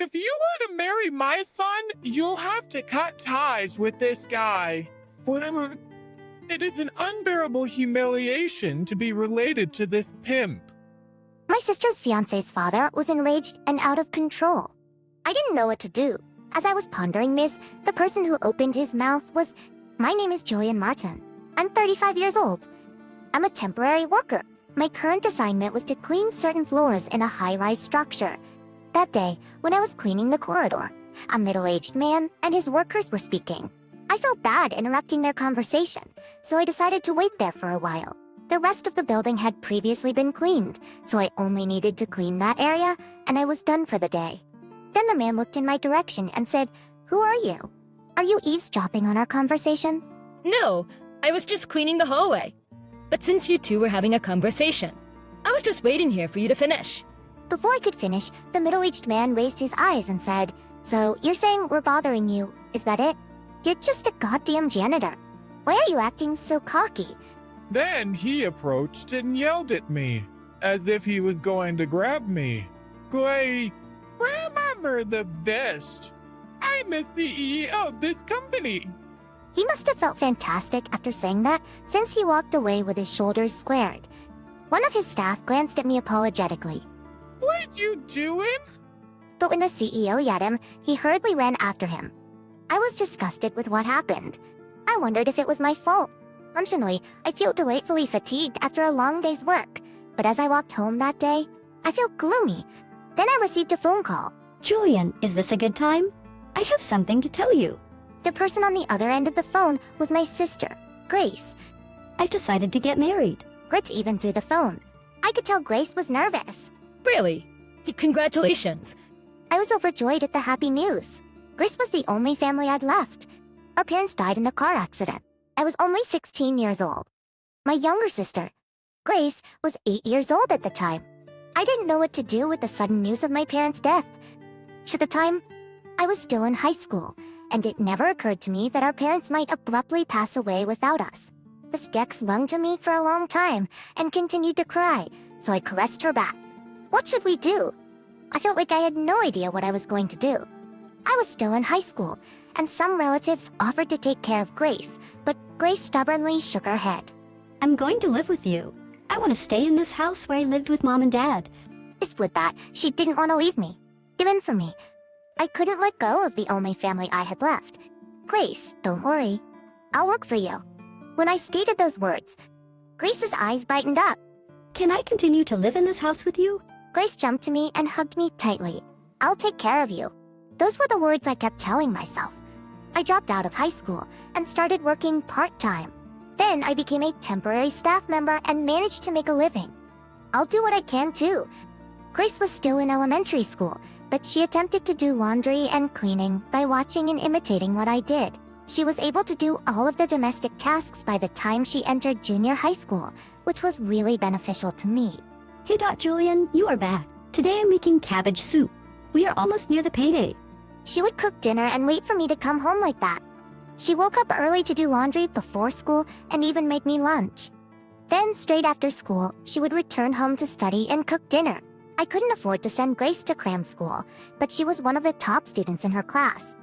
If you want to marry my son, you'll have to cut ties with this guy. Well, it is an unbearable humiliation to be related to this pimp. My sister's fiancé's father was enraged and out of control. I didn't know what to do. As I was pondering this, the person who opened his mouth was, "My name is Julian Martin. I'm 35 years old. I'm a temporary worker. My current assignment was to clean certain floors in a high-rise structure. That day, when I was cleaning the corridor, a middle-aged man and his workers were speaking. I felt bad interrupting their conversation, so I decided to wait there for a while. The rest of the building had previously been cleaned, so I only needed to clean that area, and I was done for the day. Then the man looked in my direction and said, "Who are you? Are you eavesdropping on our conversation?" No, I was just cleaning the hallway. But since you two were having a conversation, I was just waiting here for you to finish. Before I could finish, the middle-aged man raised his eyes and said, "So you're saying we're bothering you, is that it? You're just a goddamn janitor. Why are you acting so cocky?" Then he approached and yelled at me, as if he was going to grab me. Clay, remember the vest. I'm a CEO of this company. He must have felt fantastic after saying that, since he walked away with his shoulders squared. One of his staff glanced at me apologetically. What you doing? But when the CEO yelled him, he hurriedly ran after him. I was disgusted with what happened. I wondered if it was my fault. Functionally, I feel delightfully fatigued after a long day's work, but as I walked home that day, I felt gloomy. Then I received a phone call. Julian, is this a good time? I have something to tell you. The person on the other end of the phone was my sister, Grace. I've decided to get married. Grit even through the phone. I could tell Grace was nervous. Really? Congratulations. I was overjoyed at the happy news. Grace was the only family I'd left. Our parents died in a car accident. I was only 16 years old. My younger sister, Grace, was 8 years old at the time. I didn't know what to do with the sudden news of my parents' death. At the time, I was still in high school, and it never occurred to me that our parents might abruptly pass away without us. The skek clung to me for a long time and continued to cry, so I caressed her back. What should we do? I felt like I had no idea what I was going to do. I was still in high school, and some relatives offered to take care of Grace, but Grace stubbornly shook her head. I'm going to live with you. I want to stay in this house where I lived with Mom and Dad. With that, she didn't want to leave me. Even for me. I couldn't let go of the only family I had left. "Grace, don't worry. I'll work for you." When I stated those words, Grace's eyes brightened up. Can I continue to live in this house with you? Grace jumped to me and hugged me tightly. "I'll take care of you." Those were the words I kept telling myself. I dropped out of high school and started working part-time. Then I became a temporary staff member and managed to make a living. I'll do what I can too. Grace was still in elementary school, but she attempted to do laundry and cleaning by watching and imitating what I did. She was able to do all of the domestic tasks by the time she entered junior high school, which was really beneficial to me. Hey, Julian, you are back. Today I'm making cabbage soup. We are almost near the payday. She would cook dinner and wait for me to come home like that. She woke up early to do laundry before school and even made me lunch. Then, straight after school, she would return home to study and cook dinner. I couldn't afford to send Grace to cram school, but she was one of the top students in her class.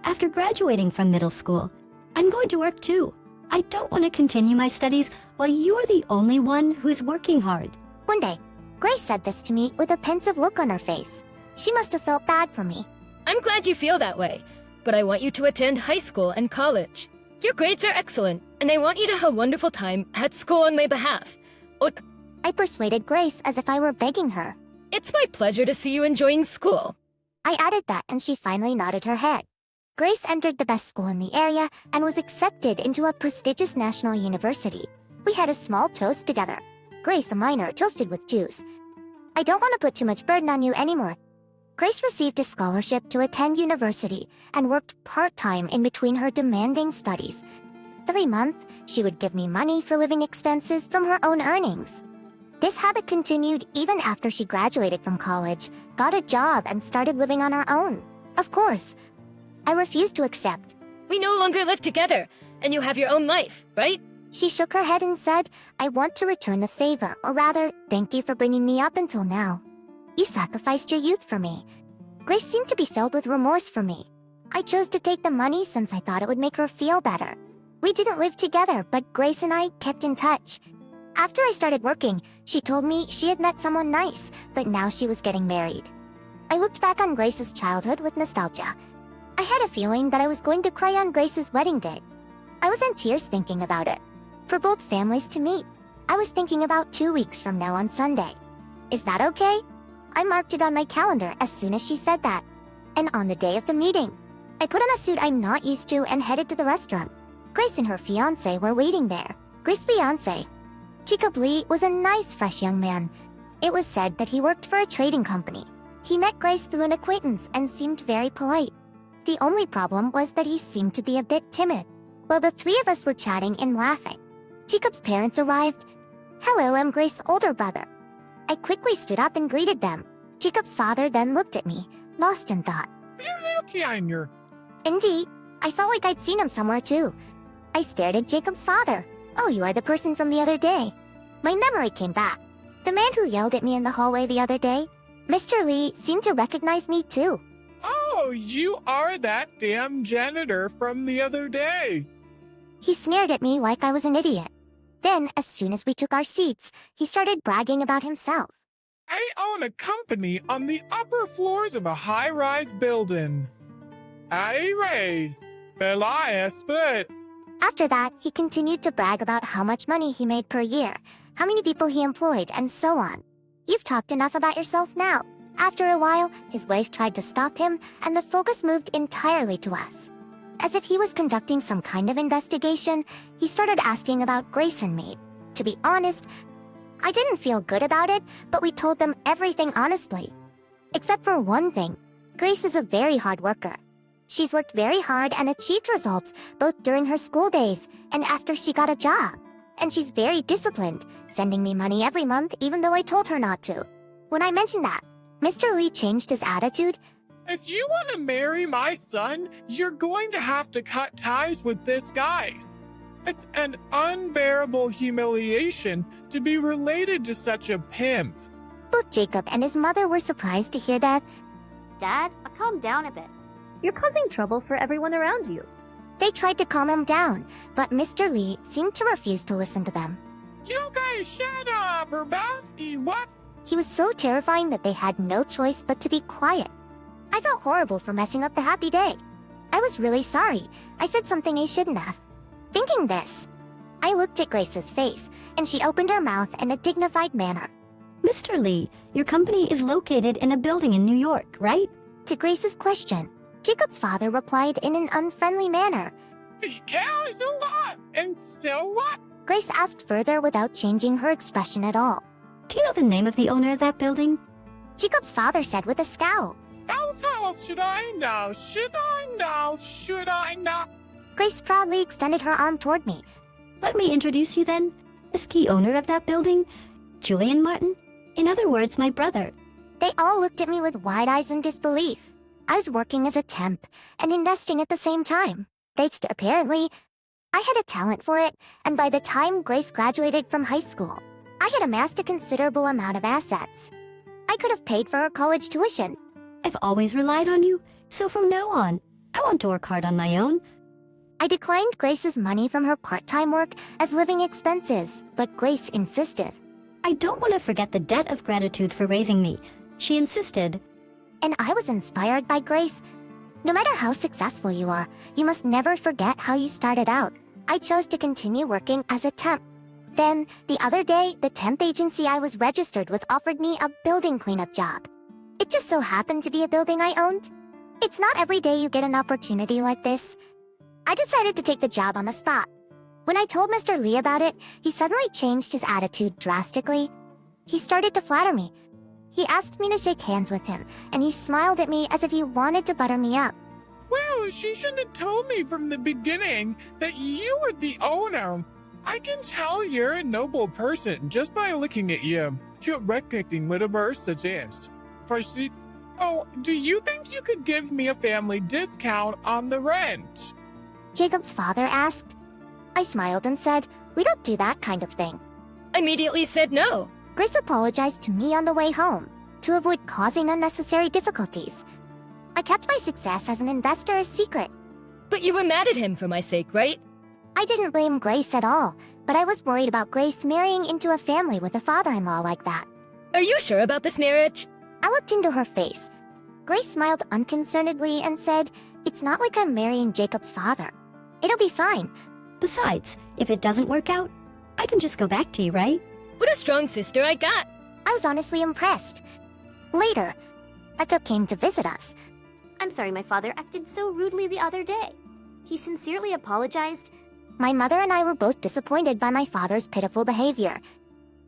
After graduating from middle school, I'm going to work too. I don't want to continue my studies while you're the only one who's working hard. One day, Grace said this to me with a pensive look on her face. She must have felt bad for me. I'm glad you feel that way, but I want you to attend high school and college. Your grades are excellent, and I want you to have a wonderful time at school on my behalf. Oh, I persuaded Grace as if I were begging her. it's my pleasure to see you enjoying school. I added that and she finally nodded her head. Grace entered the best school in the area and was accepted into a prestigious national university. We had a small toast together. Grace, a minor, toasted with juice. "I don't want to put too much burden on you anymore." Grace received a scholarship to attend university and worked part-time in between her demanding studies. Every month, she would give me money for living expenses from her own earnings. This habit continued even after she graduated from college, got a job, and started living on her own. Of course, I refused to accept. We no longer live together, and you have your own life, right? She shook her head and said, "I want to return the favor, or rather, thank you for bringing me up until now. You sacrificed your youth for me." Grace seemed to be filled with remorse for me. I chose to take the money since I thought it would make her feel better. We didn't live together, but Grace and I kept in touch. After I started working, she told me she had met someone nice, but now she was getting married. I looked back on Grace's childhood with nostalgia. I had a feeling that I was going to cry on Grace's wedding day. I was in tears thinking about it. For both families to meet, I was thinking about 2 weeks from now on Sunday. Is that okay? I marked it on my calendar as soon as she said that. And on the day of the meeting, I put on a suit I'm not used to and headed to the restaurant. Grace and her fiancé were waiting there. Grace's fiancé, Jacob Lee, was a nice, fresh young man. It was said that he worked for a trading company. He met Grace through an acquaintance and seemed very polite. The only problem was that he seemed to be a bit timid. While the three of us were chatting and laughing, Jacob's parents arrived. Hello, I'm Grace's older brother. I quickly stood up and greeted them. Jacob's father then looked at me, lost in thought. Indeed, I felt like I'd seen him somewhere too. I stared at Jacob's father. Oh, you are the person from the other day. My memory came back. The man who yelled at me in the hallway the other day. Mr. Lee seemed to recognize me too. Oh, you are that damn janitor from the other day. He sneered at me like I was an idiot. Then, as soon as we took our seats, he started bragging about himself. I own a company on the upper floors of a high-rise building. I raised Elias, but After that, he continued to brag about how much money he made per year, how many people he employed, and so on. You've talked enough about yourself now. After a while, his wife tried to stop him, and the focus moved entirely to us. As if he was conducting some kind of investigation, he started asking about Grace and me. To be honest, I didn't feel good about it, but we told them everything honestly. Except for one thing. Grace is a very hard worker. She's worked very hard and achieved results both during her school days and after she got a job. And she's very disciplined, sending me money every month even though I told her not to. When I mentioned that, Mr. Lee changed his attitude. if you want to marry my son, you're going to have to cut ties with this guy. It's an unbearable humiliation to be related to such a pimp. Both Jacob and his mother were surprised to hear that. Dad, calm down a bit. You're causing trouble for everyone around you. They tried to calm him down, but Mr. Lee seemed to refuse to listen to them. You guys shut up, Urbowski, what? He was so terrifying that they had no choice but to be quiet. I felt horrible for messing up the happy day. I was really sorry. I said something I shouldn't have. Thinking this, I looked at Grace's face, and she opened her mouth in a dignified manner. Mr. Lee, your company is located in a building in New York, right? To Grace's question, Jacob's father replied in an unfriendly manner. Yeah, so what? And so what? Grace asked further without changing her expression at all. Do you know the name of the owner of that building? Jacob's father said with a scowl. How should I know? Should I know? Should I not? Grace proudly extended her arm toward me. Let me introduce you then. This key owner of that building, Julian Martin. In other words, my brother. They all looked at me with wide eyes in disbelief. I was working as a temp and investing at the same time. Apparently, I had a talent for it, and by the time Grace graduated from high school, I had amassed a considerable amount of assets. I could have paid for her college tuition. I've always relied on you, so from now on, I want to work hard on my own. I declined Grace's money from her part-time work as living expenses, but Grace insisted. I don't want to forget the debt of gratitude for raising me. She insisted. And I was inspired by Grace. No matter how successful you are, you must never forget how you started out. I chose to continue working as a temp. Then, the other day, the temp agency I was registered with offered me a building cleanup job. It just so happened to be a building I owned. It's not every day you get an opportunity like this. I decided to take the job on the spot. When I told Mr. Lee about it, he suddenly changed his attitude drastically. He started to flatter me. He asked me to shake hands with him, and he smiled at me as if he wanted to butter me up. Well, she shouldn't have told me from the beginning that you were the owner. I can tell you're a noble person just by looking at you. You're reckoning with a birth suggest. Proceed. Oh, do you think you could give me a family discount on the rent? Jacob's father asked. I smiled and said, we don't do that kind of thing. I immediately said no. Grace apologized to me on the way home, to avoid causing unnecessary difficulties. I kept my success as an investor a secret. But you were mad at him for my sake, right? I didn't blame Grace at all, but I was worried about Grace marrying into a family with a father-in-law like that. Are you sure about this marriage? I looked into her face. Grace smiled unconcernedly and said, "It's not like I'm marrying Jacob's father. It'll be fine." Besides, if it doesn't work out, I can just go back to you, right? What a strong sister I got. I was honestly impressed. Later, Becca came to visit us. I'm sorry my father acted so rudely the other day. He sincerely apologized. My mother and I were both disappointed by my father's pitiful behavior.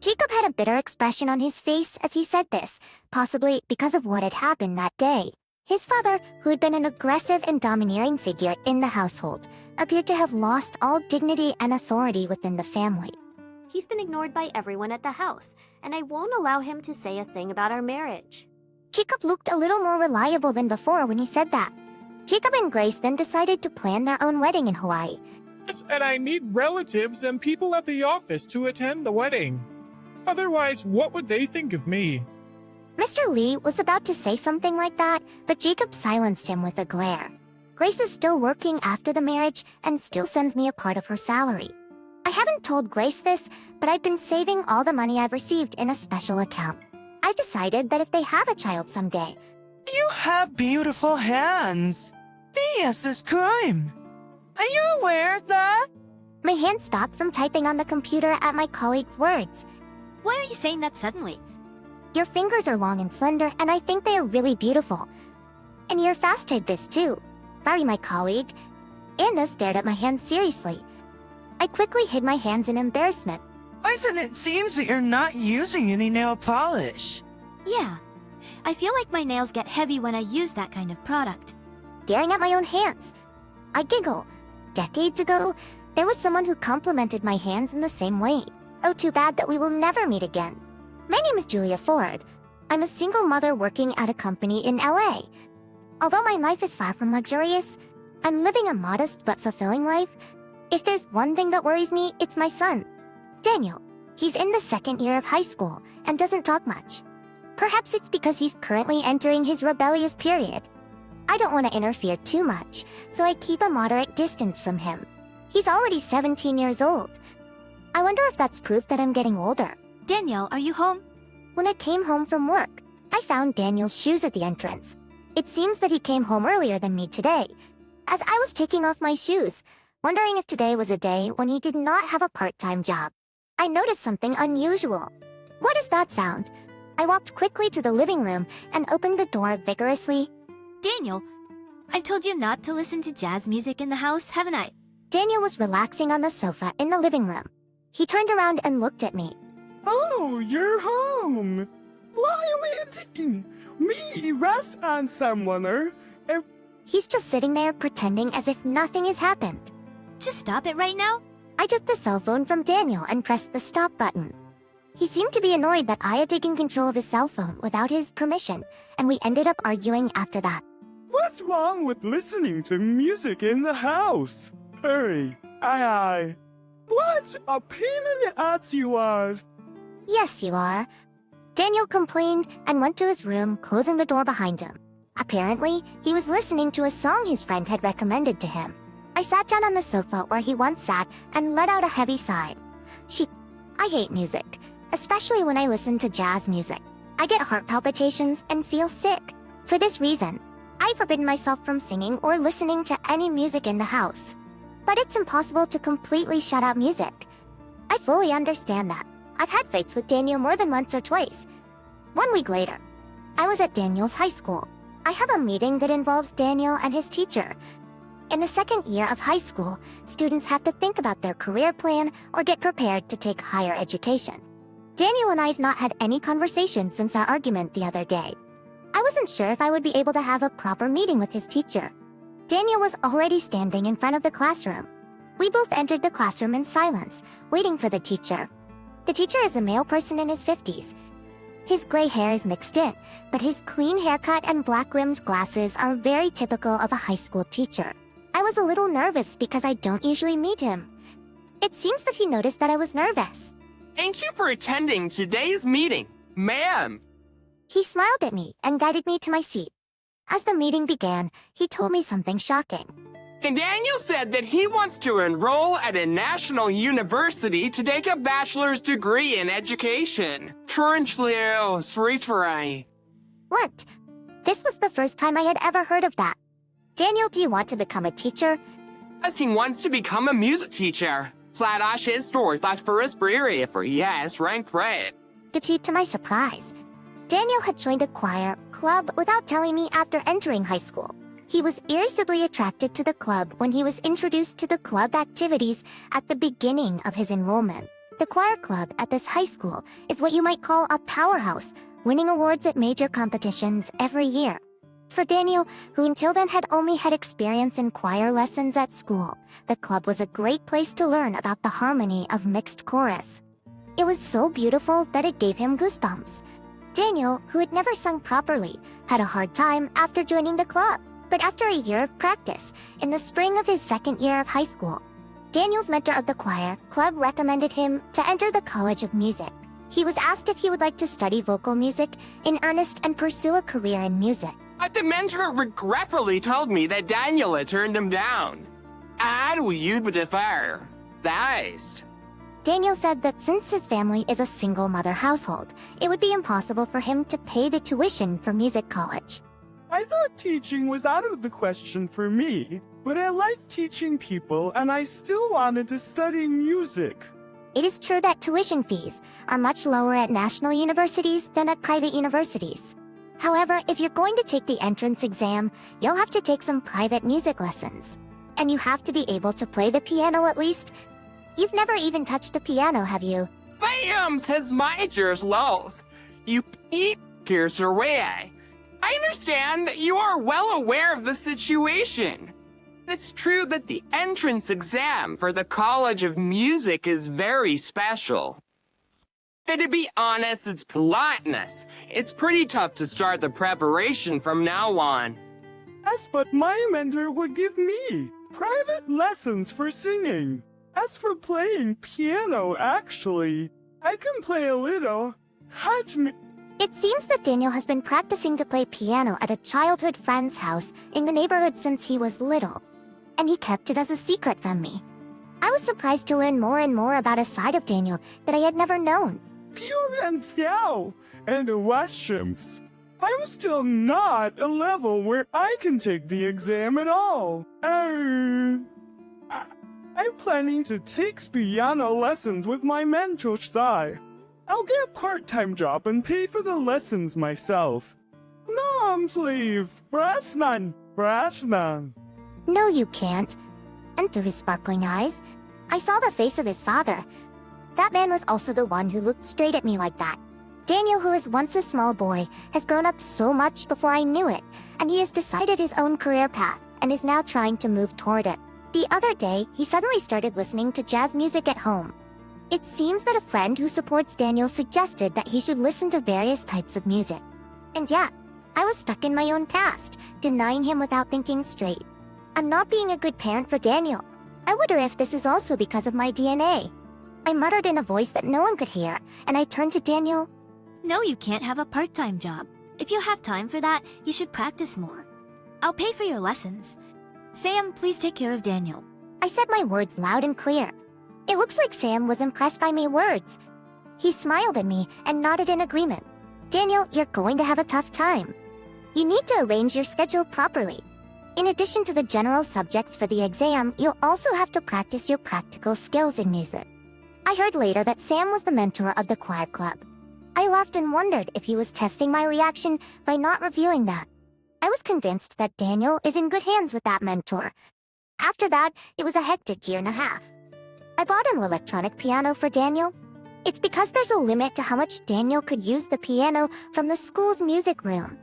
Jacob had a bitter expression on his face as he said this, possibly because of what had happened that day. His father, who had been an aggressive and domineering figure in the household, appeared to have lost all dignity and authority within the family. He's been ignored by everyone at the house, and I won't allow him to say a thing about our marriage. Jacob looked a little more reliable than before when he said that. Jacob and Grace then decided to plan their own wedding in Hawaii. Yes, and I need relatives and people at the office to attend the wedding. Otherwise, what would they think of me? Mr. Lee was about to say something like that, but Jacob silenced him with a glare. Grace is still working after the marriage and still sends me a part of her salary. I haven't told Grace this, but I've been saving all the money I've received in a special account. I've decided that if they have a child someday, You have beautiful hands. Yes, this crime. Are you aware of that? my hand stopped from typing on the computer at my colleague's words. Why are you saying that suddenly? Your fingers are long and slender, and I think they are really beautiful. And you're fast type this too. Sorry, my colleague. Anna stared at my hands seriously. I quickly hid my hands in embarrassment. Listen, it seems that you're not using any nail polish. Yeah. I feel like my nails get heavy when I use that kind of product. Staring at my own hands. I giggle. Decades ago, there was someone who complimented my hands in the same way. Oh, too bad that we will never meet again. My name is Julia Ford. I'm a single mother working at a company in LA. Although my life is far from luxurious, I'm living a modest but fulfilling life. If there's one thing that worries me, it's my son, Daniel. He's in the second year of high school and doesn't talk much. Perhaps it's because he's currently entering his rebellious period. I don't want to interfere too much, so I keep a moderate distance from him. He's already 17 years old. I wonder if that's proof that I'm getting older. Danielle, are you home? When I came home from work, I found Daniel's shoes at the entrance. It seems that he came home earlier than me today. As I was taking off my shoes, wondering if today was a day when he did not have a part-time job, I noticed something unusual. What is that sound? I walked quickly to the living room and opened the door vigorously. Daniel, I've told you not to listen to jazz music in the house, haven't I? Daniel was relaxing on the sofa in the living room. He turned around and looked at me. Oh, you're home. While waiting, me rest on someone, He's just sitting there pretending as if nothing has happened. Just stop it right now. I took the cell phone from Daniel and pressed the stop button. He seemed to be annoyed that I had taken control of his cell phone without his permission, and we ended up arguing after that. What's wrong with listening to music in the house? Hurry, aye. What a pain in the ass you are. Yes, you are. Daniel complained and went to his room, closing the door behind him. Apparently, he was listening to a song his friend had recommended to him. I sat down on the sofa where he once sat and let out a heavy sigh. I hate music, especially when I listen to jazz music. I get heart palpitations and feel sick. For this reason, I forbidden myself from singing or listening to any music in the house. But it's impossible to completely shut out music. I fully understand that. I've had fights with Daniel more than once or twice. 1 week later, I was at Daniel's high school. I have a meeting that involves Daniel and his teacher. In the second year of high school, students have to think about their career plan or get prepared to take higher education. Daniel and I have not had any conversation since our argument the other day. I wasn't sure if I would be able to have a proper meeting with his teacher. Daniel was already standing in front of the classroom. We both entered the classroom in silence, waiting for the teacher. The teacher is a male person in his 50s. His gray hair is mixed in, but his clean haircut and black-rimmed glasses are very typical of a high school teacher. I was a little nervous because I don't usually meet him. It seems that he noticed that I was nervous. Thank you for attending today's meeting, ma'am. He smiled at me and guided me to my seat. As the meeting began, he told me something shocking. And Daniel said that he wants to enroll at a national university to take a bachelor's degree in education. What? This was the first time I had ever heard of that. Daniel, do you want to become a teacher? As he wants to become a music teacher. Sladash his door thought for his brewery for yes, rank red. To my surprise, Daniel had joined a choir club without telling me after entering high school. He was irresistibly attracted to the club when he was introduced to the club activities at the beginning of his enrollment. The choir club at this high school is what you might call a powerhouse, winning awards at major competitions every year. For Daniel, who until then had only had experience in choir lessons at school, the club was a great place to learn about the harmony of mixed chorus. It was so beautiful that it gave him goosebumps. Daniel, who had never sung properly, had a hard time after joining the club. But after a year of practice, in the spring of his second year of high school, Daniel's mentor of the choir club recommended him to enter the College of Music. He was asked if he would like to study vocal music in earnest and pursue a career in music. But the mentor regretfully told me that Daniel had turned him down. You'd defer. That's. Daniel said that since his family is a single-mother household, it would be impossible for him to pay the tuition for music college. I thought teaching was out of the question for me, but I like teaching people and I still wanted to study music. It is true that tuition fees are much lower at national universities than at private universities. However, if you're going to take the entrance exam, you'll have to take some private music lessons. And you have to be able to play the piano at least. You've never even touched a piano, have you? Bam says majors lows. You here's your way. I understand that you are well aware of the situation. It's true that the entrance exam for the College of Music is very special. And to be honest, it's politeness. It's pretty tough to start the preparation from now on. Yes, but my mentor would give me private lessons for singing. As for playing piano, actually, I can play a little. It seems that Daniel has been practicing to play piano at a childhood friend's house in the neighborhood since he was little, and he kept it as a secret from me. I was surprised to learn more and more about a side of Daniel that I had never known. Pure and Xiao and the washrooms. I'm still not a level where I can take the exam at all. I'm planning to take piano lessons with my mentor Sai. I'll get a part-time job and pay for the lessons myself. No, please. Brasnan. No, you can't. And through his sparkling eyes, I saw the face of his father. That man was also the one who looked straight at me like that. Daniel, who was once a small boy, has grown up so much before I knew it, and he has decided his own career path and is now trying to move toward it. The other day, he suddenly started listening to jazz music at home. It seems that a friend who supports Daniel suggested that he should listen to various types of music. And yeah, I was stuck in my own past, denying him without thinking straight. I'm not being a good parent for Daniel. I wonder if this is also because of my DNA. I muttered in a voice that no one could hear, and I turned to Daniel. No, you can't have a part-time job. If you have time for that, you should practice more. I'll pay for your lessons. Sam, please take care of Daniel. I said my words loud and clear. It looks like Sam was impressed by my words. He smiled at me and nodded in agreement. Daniel, you're going to have a tough time. You need to arrange your schedule properly. In addition to the general subjects for the exam, you'll also have to practice your practical skills in music. I heard later that Sam was the mentor of the choir club. I laughed and wondered if he was testing my reaction by not revealing that. I was convinced that Daniel is in good hands with that mentor. After that, it was a hectic year and a half. I bought an electronic piano for Daniel. It's because there's a limit to how much Daniel could use the piano from the school's music room.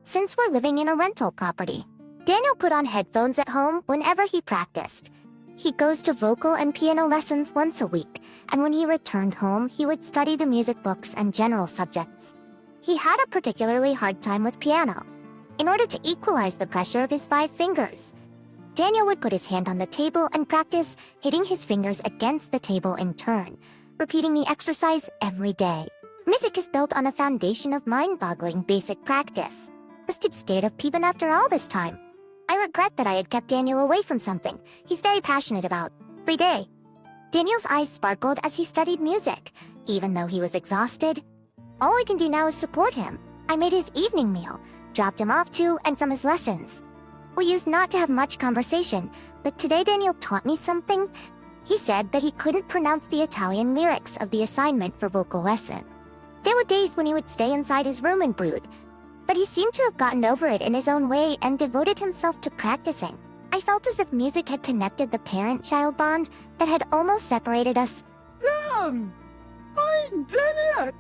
Since we're living in a rental property, Daniel put on headphones at home whenever he practiced. He goes to vocal and piano lessons once a week, and when he returned home, he would study the music books and general subjects. He had a particularly hard time with piano. In order to equalize the pressure of his 5 fingers, Daniel would put his hand on the table and practice hitting his fingers against the table in turn, repeating the exercise every day. Music is built on a foundation of mind-boggling basic practice. must have scared of peeping after all this time. I regret that I had kept Daniel away from something he's very passionate about every day. Daniel's eyes sparkled as he studied music, even though he was exhausted. All I can do now is support him. I made his evening meal, dropped him off to and from his lessons. We used not to have much conversation, but today Daniel taught me something. He said that he couldn't pronounce the Italian lyrics of the assignment for vocal lesson. There were days when he would stay inside his room and brood, but he seemed to have gotten over it in his own way and devoted himself to practicing. I felt as if music had connected the parent-child bond that had almost separated us. Damn! I did it!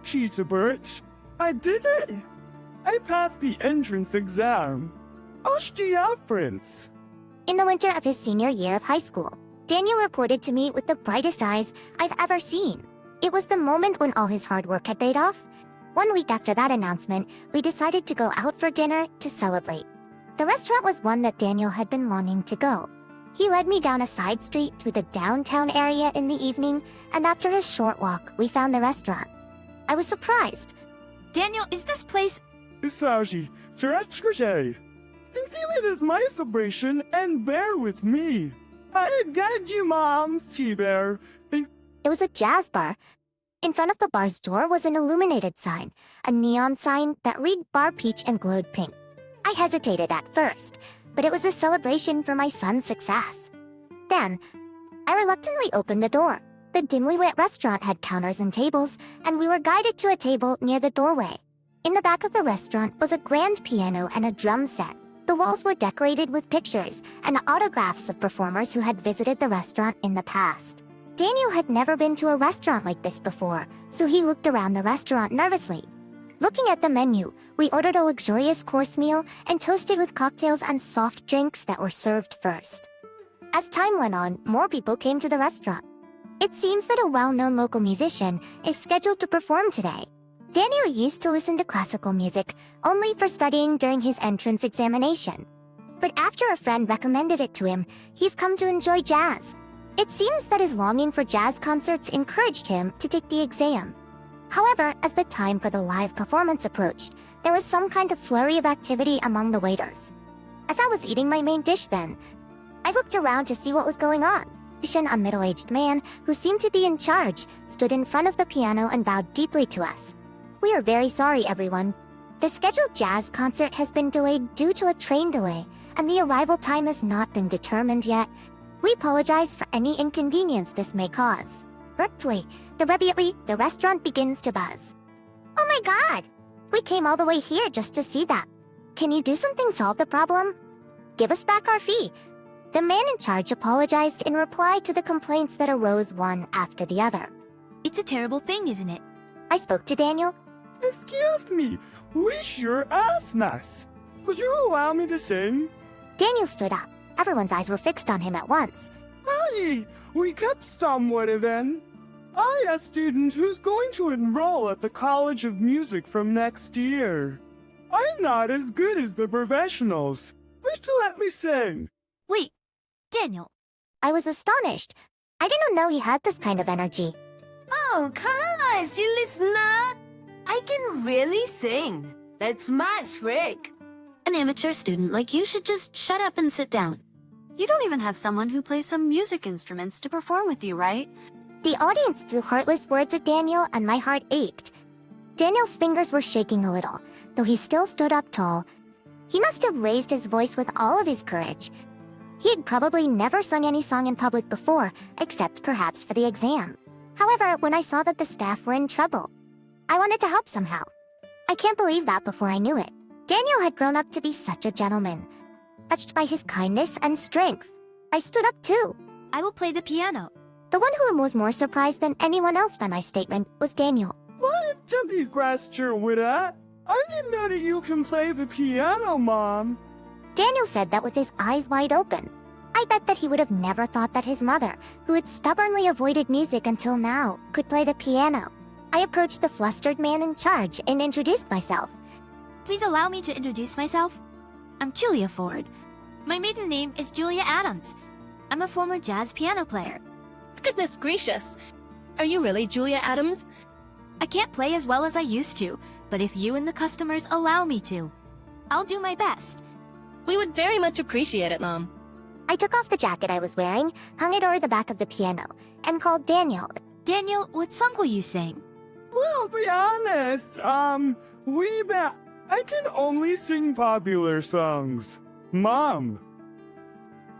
Cheetah Birch, I did it! I passed the entrance exam. Ask the friends. In the winter of his senior year of high school, Daniel reported to me with the brightest eyes I've ever seen. It was the moment when all his hard work had paid off. 1 week after that announcement, we decided to go out for dinner to celebrate. The restaurant was one that Daniel had been longing to go. He led me down a side street to the downtown area in the evening, and after a short walk, we found the restaurant. I was surprised. Daniel, is this place... Isaji, Surachkuje. Consider it as my celebration and bear with me. I got you, Mom, T-Bear. It was a jazz bar. In front of the bar's door was an illuminated sign, a neon sign that read Bar Peach and glowed pink. I hesitated at first, but it was a celebration for my son's success. Then, I reluctantly opened the door. The dimly lit restaurant had counters and tables, and we were guided to a table near the doorway. In the back of the restaurant was a grand piano and a drum set. The walls were decorated with pictures and autographs of performers who had visited the restaurant in the past. Daniel had never been to a restaurant like this before, so he looked around the restaurant nervously. Looking at the menu, we ordered a luxurious course meal and toasted with cocktails and soft drinks that were served first. As time went on, more people came to the restaurant. It seems that a well-known local musician is scheduled to perform today. Daniel used to listen to classical music only for studying during his entrance examination. But after a friend recommended it to him, he's come to enjoy jazz. It seems that his longing for jazz concerts encouraged him to take the exam. However, as the time for the live performance approached, there was some kind of flurry of activity among the waiters. As I was eating my main dish then, I looked around to see what was going on. A middle-aged man, who seemed to be in charge, stood in front of the piano and bowed deeply to us. "We are very sorry, everyone. The scheduled jazz concert has been delayed due to a train delay, and the arrival time has not been determined yet. We apologize for any inconvenience this may cause." Abruptly, the restaurant begins to buzz. "Oh my god! We came all the way here just to see that. Can you do something to solve the problem? Give us back our fee." The man in charge apologized in reply to the complaints that arose one after the other. It's a terrible thing, isn't it? I spoke to Daniel. Excuse me, we sure ass nice. Could you allow me to sing? Daniel stood up. Everyone's eyes were fixed on him at once. Howdy, we kept somewhat then. I a student who's going to enroll at the College of Music from next year. I'm not as good as the professionals. Wish to let me sing. Wait, Daniel. I was astonished. I didn't know he had this kind of energy. Oh, guys, you listener! I can really sing. That's my trick. An amateur student like you should just shut up and sit down. You don't even have someone who plays some music instruments to perform with you, right? The audience threw heartless words at Daniel, and my heart ached. Daniel's fingers were shaking a little, though he still stood up tall. He must have raised his voice with all of his courage. He had probably never sung any song in public before, except perhaps for the exam. However, when I saw that the staff were in trouble, I wanted to help somehow. I can't believe that before I knew it. Daniel had grown up to be such a gentleman, touched by his kindness and strength. I stood up too. I will play the piano. The one who was more surprised than anyone else by my statement was Daniel. What if to be gesture with that? I didn't know that you can play the piano, Mom. Daniel said that with his eyes wide open. I bet that he would have never thought that his mother, who had stubbornly avoided music until now, could play the piano. I approached the flustered man in charge and introduced myself. Please allow me to introduce myself. I'm Julia Ford. My maiden name is Julia Adams. I'm a former jazz piano player. Goodness gracious. Are you really Julia Adams? I can't play as well as I used to, but if you and the customers allow me to. I'll do my best. We would very much appreciate it, Mom. I took off the jacket I was wearing, hung it over the back of the piano, and called Daniel. Daniel, what song will you sing? Well, be honest, I can only sing popular songs. Mom.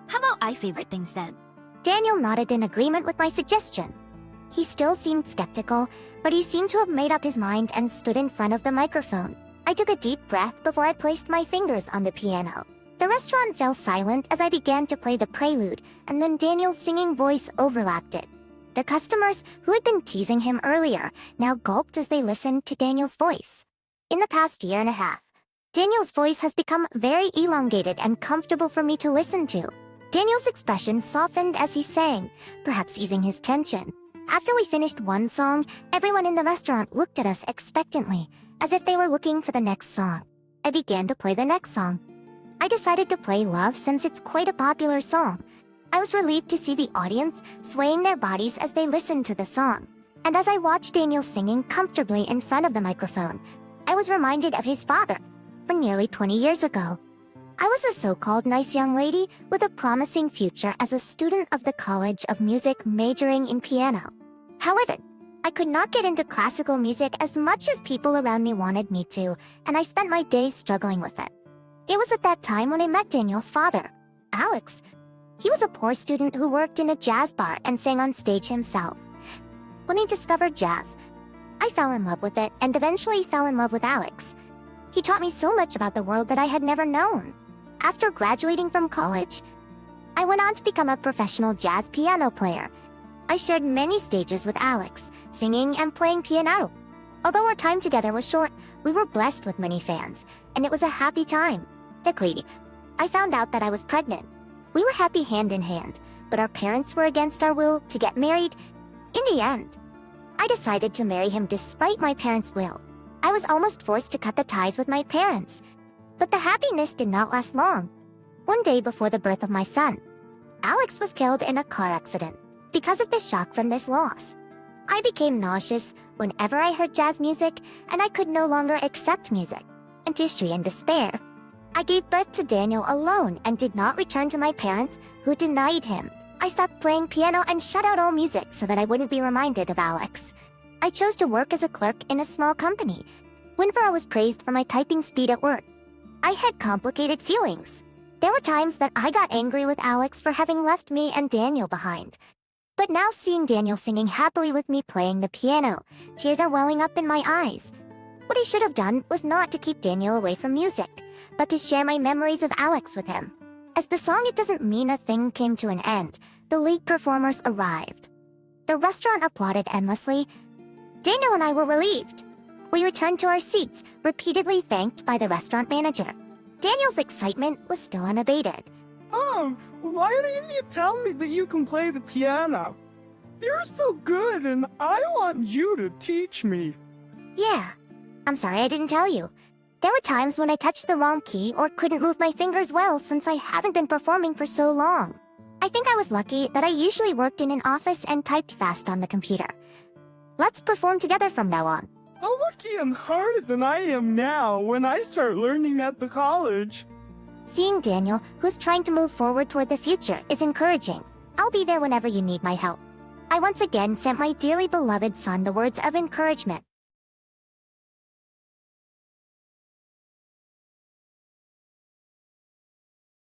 How about I favorite things then? Daniel nodded in agreement with my suggestion. He still seemed skeptical, but he seemed to have made up his mind and stood in front of the microphone. I took a deep breath before I placed my fingers on the piano. The restaurant fell silent as I began to play the prelude, and then Daniel's singing voice overlapped it. The customers, who had been teasing him earlier, now gulped as they listened to Daniel's voice. In the past year and a half, Daniel's voice has become very elongated and comfortable for me to listen to. Daniel's expression softened as he sang, perhaps easing his tension. After we finished one song, everyone in the restaurant looked at us expectantly, as if they were looking for the next song. I began to play the next song. I decided to play Love since it's quite a popular song. I was relieved to see the audience swaying their bodies as they listened to the song. And as I watched Daniel singing comfortably in front of the microphone, I was reminded of his father from nearly 20 years ago. I was a so-called nice young lady with a promising future as a student of the College of Music majoring in piano. However, I could not get into classical music as much as people around me wanted me to, and I spent my days struggling with it. It was at that time when I met Daniel's father, Alex. He was a poor student who worked in a jazz bar and sang on stage himself. When he discovered jazz, I fell in love with it and eventually fell in love with Alex. He taught me so much about the world that I had never known. After graduating from college, I went on to become a professional jazz piano player. I shared many stages with Alex, singing and playing piano. Although our time together was short, we were blessed with many fans, and it was a happy time. Quickly, I found out that I was pregnant. We were happy hand in hand, but our parents were against our will to get married. In the end, I decided to marry him despite my parents' will. I was almost forced to cut the ties with my parents. But the happiness did not last long. One day before the birth of my son, Alex was killed in a car accident. Because of the shock from this loss, I became nauseous whenever I heard jazz music, and I could no longer accept music. In tissue and despair, I gave birth to Daniel alone and did not return to my parents, who denied him. I stopped playing piano and shut out all music so that I wouldn't be reminded of Alex. I chose to work as a clerk in a small company. Whenever I was praised for my typing speed at work, I had complicated feelings. There were times that I got angry with Alex for having left me and Daniel behind. But now seeing Daniel singing happily with me playing the piano, tears are welling up in my eyes. What I should have done was not to keep Daniel away from music, but to share my memories of Alex with him. As the song It Doesn't Mean a Thing came to an end, the lead performers arrived. The restaurant applauded endlessly. Daniel and I were relieved. We returned to our seats, repeatedly thanked by the restaurant manager. Daniel's excitement was still unabated. Mom, why didn't you tell me that you can play the piano? You're so good and I want you to teach me. Yeah, I'm sorry I didn't tell you. There were times when I touched the wrong key or couldn't move my fingers well since I haven't been performing for so long. I think I was lucky that I usually worked in an office and typed fast on the computer. Let's perform together from now on. How lucky and harder than I am now when I start learning at the college. Seeing Daniel, who's trying to move forward toward the future, is encouraging. I'll be there whenever you need my help. I once again sent my dearly beloved son the words of encouragement.